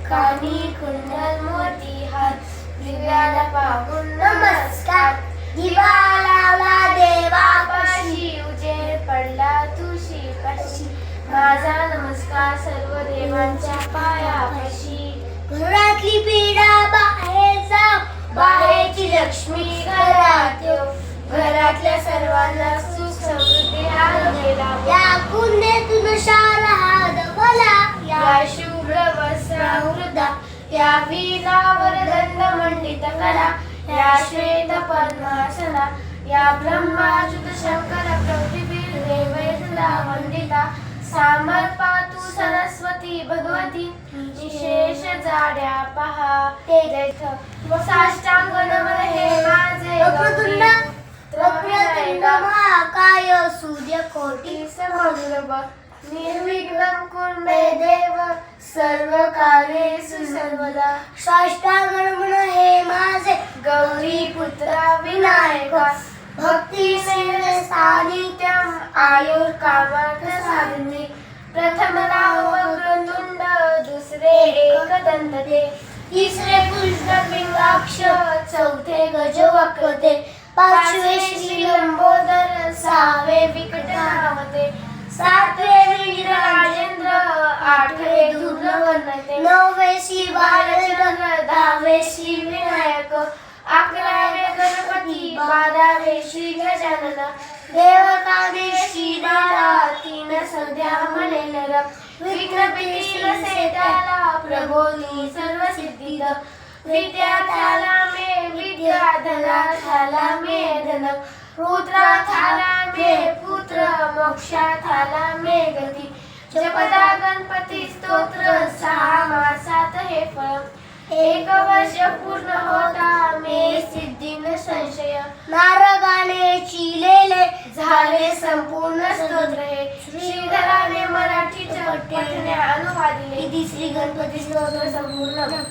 कानी कुंडल मोती हात दिव्याला पाहून नमस्कार. दिवा लावला देवापाशी उजेड पडला तुळशीपाशी. माझा नमस्कार सर्व देवांच्या पायापाशी. घरातली पीडा बाहेर जाव बाहेरची लक्ष्मी घरात येऊ. घरातल्या सर्वांना सुख समृद्धी आरोग्याला या पुण्येतून शाला हादवला. या शुभ्र वस्त्रावृता या वीणावर दंड मंडित करा. या श्वेत पद्मासना या ब्रह्माच्युत शंकर प्रकृती देवैसला वंदिता. सामर्पातु सरस्वती भगवती विशेष जाड्या पहा तेथ. साष्टांग नमन हे माझे वक्रतुंड महाकाय सूर्यकोटि समप्रभ. निर्विघ्नं कुरु मे देव सर्व कार्येषु सर्वदा. साष्टांग नमन हे माझे गौरीपुत्रा विनायका. भक्ती सानिध्यम आयुर्कामार्थ साधिनी. प्रथम नाम वक्रतुंड दुसरे एकदंत ते. तिसरे पुष्पलिंगाक्ष चौथे गजवक्र. पाचवे श्री लंबोदर सहावे विकटावते. सातवे वीर राजेंद्र आठवे दुर्लभते. नववे श्री बालचंद्र दहावे श्री विनायक. अकरावे गणपती बारावे श्री गजानन. देवकाने श्रीदादा तीन संध्या म्हणे नर. विघ्न पिटील त्याला प्रबोधी सर्व सिद्धीद. विद्या थाला मे विद्या धना थाला मे धन. पुत्रा थाला मे पुत्र मोक्षा थाला मे गती. जपदा गणपती स्तोत्र सहा मासात हे फळ. एक वर्ष पूर्ण होता मे सिद्धी न संशय. नारगाने चिलेले झाले संपूर्ण स्तोत्र हे. श्रीधराने मराठीत पठणे अनुवादिले. श्री गणपती स्तोत्र संपूर्ण.